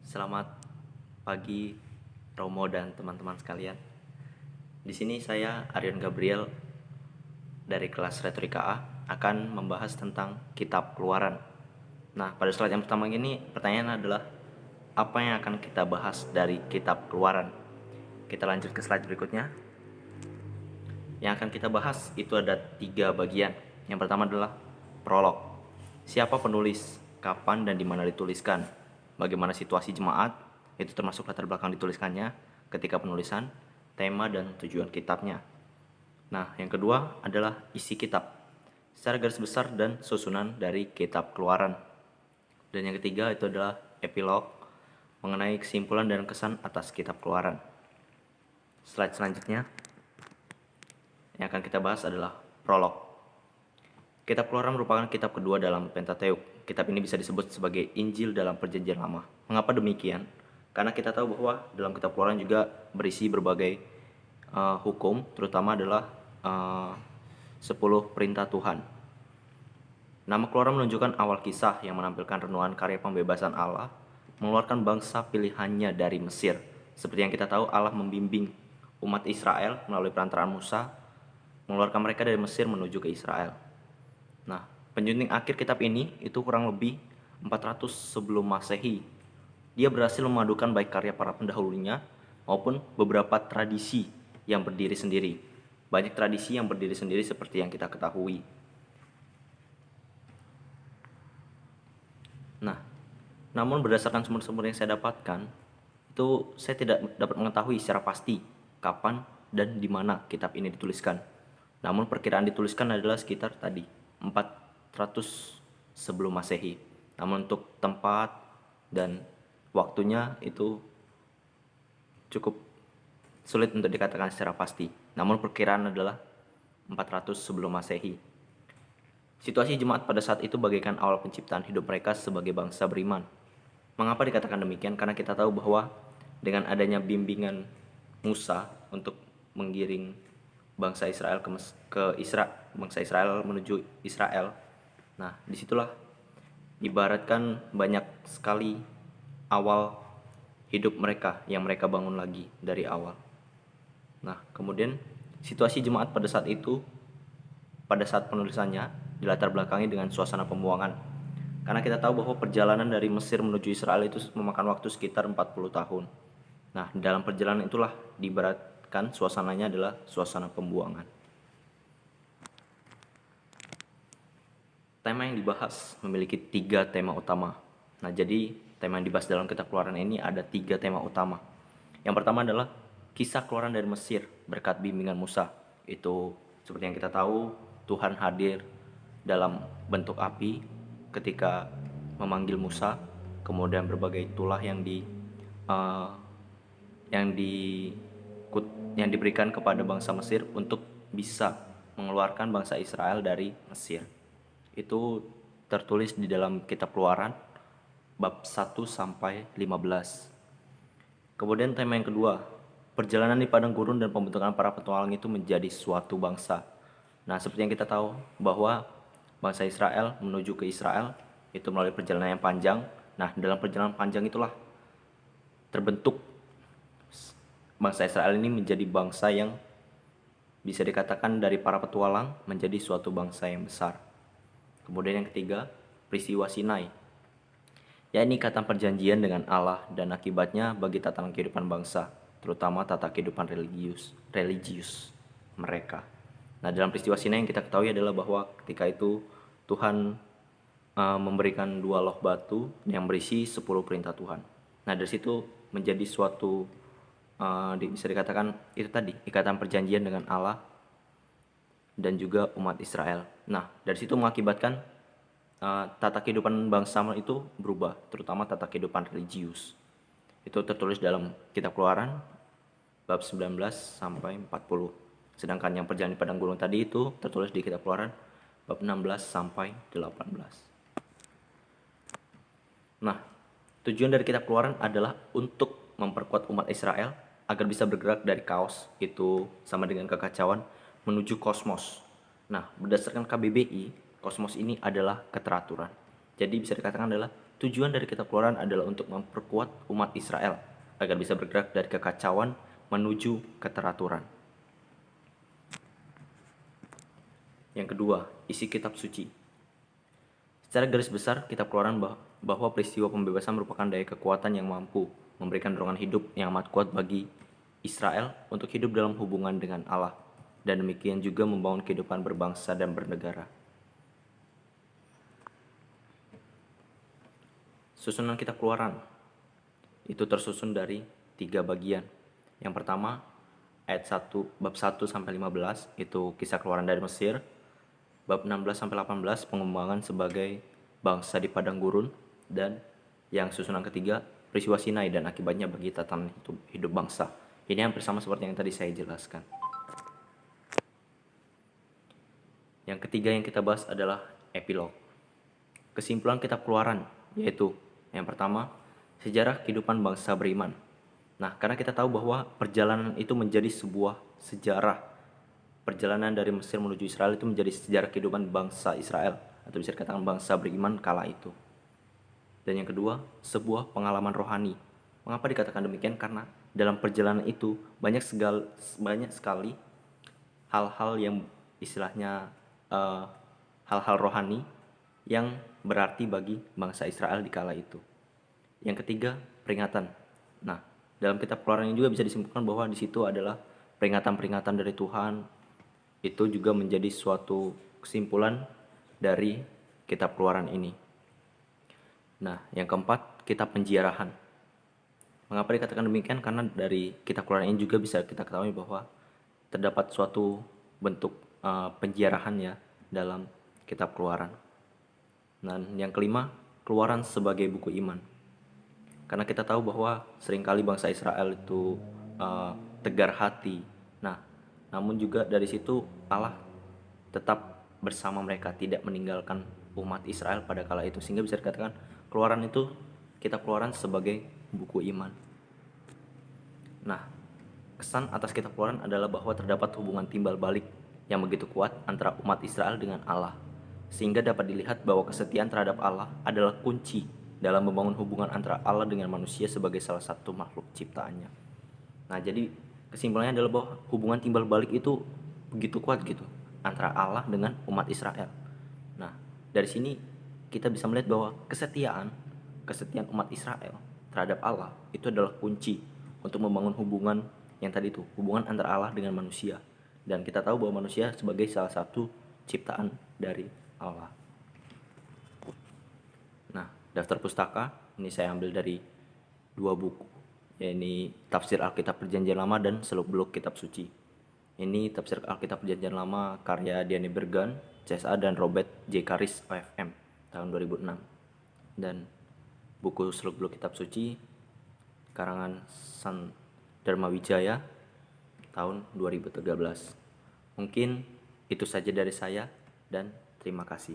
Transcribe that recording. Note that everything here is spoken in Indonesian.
Selamat pagi Romo dan teman-teman sekalian. Di sini saya Aryan Gabriel dari kelas Retorika A akan membahas tentang Kitab Keluaran. Nah, pada slide yang pertama ini pertanyaan adalah apa yang akan kita bahas dari Kitab Keluaran. Kita lanjut ke slide berikutnya. Yang akan kita bahas itu ada 3 bagian. Yang pertama adalah prolog. Siapa penulis, kapan dan di mana dituliskan, bagaimana situasi jemaat, itu termasuk latar belakang dituliskannya, ketika penulisan, tema dan tujuan kitabnya. Nah, yang kedua adalah isi kitab, secara garis besar dan susunan dari Kitab Keluaran. Dan yang ketiga itu adalah epilog, mengenai kesimpulan dan kesan atas Kitab Keluaran. Slide selanjutnya yang akan kita bahas adalah prolog. Kitab Keluaran merupakan kitab kedua dalam Pentateuk. Kitab ini bisa disebut sebagai Injil dalam Perjanjian Lama. Mengapa demikian? Karena kita tahu bahwa dalam Kitab Keluaran juga berisi berbagai hukum, terutama adalah 10 perintah Tuhan. Nama Keluaran menunjukkan awal kisah yang menampilkan renungan karya pembebasan Allah, mengeluarkan bangsa pilihannya dari Mesir. Seperti yang kita tahu, Allah membimbing umat Israel melalui perantaraan Musa, mengeluarkan mereka dari Mesir menuju ke Israel. Nah, penjunting akhir kitab ini itu kurang lebih 400 sebelum Masehi. Dia berhasil memadukan baik karya para pendahulunya maupun beberapa tradisi yang berdiri sendiri. Banyak tradisi yang berdiri sendiri seperti yang kita ketahui. Nah, namun berdasarkan sumber-sumber yang saya dapatkan, itu saya tidak dapat mengetahui secara pasti kapan dan di mana kitab ini dituliskan. Namun perkiraan dituliskan adalah sekitar tadi 400 sebelum Masehi. Namun untuk tempat dan waktunya itu cukup sulit untuk dikatakan secara pasti. Namun perkiraan adalah 400 sebelum Masehi. Situasi jemaat pada saat itu bagaikan awal penciptaan hidup mereka sebagai bangsa beriman. Mengapa dikatakan demikian? Karena kita tahu bahwa dengan adanya bimbingan Musa untuk menggiring bangsa Israel bangsa Israel menuju Israel. Nah, disitulah ibaratkan banyak sekali awal hidup mereka yang mereka bangun lagi dari awal. Nah, kemudian situasi jemaat pada saat itu, pada saat penulisannya, dilatar belakangi dengan suasana pembuangan. Karena kita tahu bahwa perjalanan dari Mesir menuju Israel itu memakan waktu sekitar 40 tahun. Nah, dalam perjalanan itulah diibaratkan suasananya adalah suasana pembuangan. Tema yang dibahas memiliki 3 tema utama. Nah, jadi tema yang dibahas dalam Kitab Keluaran ini ada 3 tema utama. Yang pertama adalah kisah keluaran dari Mesir berkat bimbingan Musa. Itu seperti yang kita tahu, Tuhan hadir dalam bentuk api ketika memanggil Musa, kemudian berbagai tulah yang diberikan kepada bangsa Mesir untuk bisa mengeluarkan bangsa Israel dari Mesir. Itu tertulis di dalam Kitab Keluaran bab 1 sampai 15. Kemudian tema yang kedua, perjalanan di padang gurun dan pembentukan para petualang itu menjadi suatu bangsa. Nah, seperti yang kita tahu bahwa bangsa Israel menuju ke Israel itu melalui perjalanan yang panjang. Nah, dalam perjalanan panjang itulah terbentuk bangsa Israel ini menjadi bangsa yang bisa dikatakan dari para petualang menjadi suatu bangsa yang besar. Kemudian yang ketiga, peristiwa Sinai, yakni ikatan perjanjian dengan Allah dan akibatnya bagi tatanan kehidupan bangsa, terutama tata kehidupan religius mereka. Nah, dalam peristiwa Sinai yang kita ketahui adalah bahwa ketika itu Tuhan memberikan 2 loh batu yang berisi 10 perintah Tuhan. Nah, dari situ menjadi suatu bisa dikatakan itu tadi, ikatan perjanjian dengan Allah dan juga umat Israel. Nah, dari situ mengakibatkan tata kehidupan bangsa itu berubah, terutama tata kehidupan religius. Itu tertulis dalam Kitab Keluaran bab 19 sampai 40. Sedangkan yang perjalanan di padang gurun tadi itu tertulis di Kitab Keluaran bab 16 sampai 18. Nah, tujuan dari Kitab Keluaran adalah untuk memperkuat umat Israel agar bisa bergerak dari kaos, itu sama dengan kekacauan, menuju kosmos. Nah, berdasarkan KBBI, kosmos ini adalah keteraturan. Jadi bisa dikatakan adalah tujuan dari kitab Keluaran adalah untuk memperkuat umat Israel agar bisa bergerak dari kekacauan menuju keteraturan. Yang kedua, isi kitab suci. Secara garis besar, kitab Keluaran bahwa peristiwa pembebasan merupakan daya kekuatan yang mampu memberikan dorongan hidup yang amat kuat bagi Israel untuk hidup dalam hubungan dengan Allah, dan demikian juga membangun kehidupan berbangsa dan bernegara. Susunan kitab Keluaran itu tersusun dari 3 bagian. Yang pertama, ayat 1, bab 1 sampai 15 itu kisah keluaran dari Mesir. Bab 16 sampai 18 pengembangan sebagai bangsa di padang gurun, dan yang susunan ketiga peristiwa Sinai dan akibatnya bagi tatanan hidup bangsa. Ini hampir sama seperti yang tadi saya jelaskan. Yang ketiga yang kita bahas adalah epilog. Kesimpulan kitab Keluaran yaitu yang pertama, sejarah kehidupan bangsa beriman. Nah, karena kita tahu bahwa perjalanan itu menjadi sebuah sejarah. Perjalanan dari Mesir menuju Israel itu menjadi sejarah kehidupan bangsa Israel, atau bisa dikatakan bangsa beriman kala itu. Dan yang kedua, sebuah pengalaman rohani. Mengapa dikatakan demikian? Karena dalam perjalanan itu banyak sekali hal-hal yang istilahnya hal-hal rohani yang berarti bagi bangsa Israel di kala itu. Yang ketiga, peringatan. Nah, dalam kitab Keluaran ini juga bisa disimpulkan bahwa di situ adalah peringatan-peringatan dari Tuhan. Itu juga menjadi suatu kesimpulan dari kitab Keluaran ini. Nah, yang keempat, kitab penziarahan. Mengapa dikatakan demikian? Karena dari kitab Keluaran ini juga bisa kita ketahui bahwa terdapat suatu bentuk penziarahan ya dalam kitab Keluaran. Dan yang kelima, Keluaran sebagai buku iman. Karena kita tahu bahwa seringkali bangsa Israel itu tegar hati. Nah, namun juga dari situ Allah tetap bersama mereka, tidak meninggalkan umat Israel pada kala itu. Sehingga bisa dikatakan Keluaran itu, kitab Keluaran sebagai buku iman. Nah, kesan atas kitab Keluaran adalah bahwa terdapat hubungan timbal balik yang begitu kuat antara umat Israel dengan Allah, sehingga dapat dilihat bahwa kesetiaan terhadap Allah adalah kunci dalam membangun hubungan antara Allah dengan manusia sebagai salah satu makhluk ciptaannya. Nah, jadi kesimpulannya adalah bahwa hubungan timbal balik itu begitu kuat gitu antara Allah dengan umat Israel. Nah, dari sini kita bisa melihat bahwa kesetiaan umat Israel terhadap Allah itu adalah kunci untuk membangun hubungan yang tadi itu, hubungan antara Allah dengan manusia. Dan kita tahu bahwa manusia sebagai salah satu ciptaan dari Allah. Nah, daftar pustaka ini saya ambil dari 2 buku, yaitu Tafsir Alkitab Perjanjian Lama dan Seluk-beluk Kitab Suci. Ini Tafsir Alkitab Perjanjian Lama karya Diane Bergan, CSA, dan Robert J. Karis, OFM, tahun 2006. Dan buku Seluk-beluk Kitab Suci karangan San Dharma Wijaya tahun 2013. Mungkin itu saja dari saya dan terima kasih.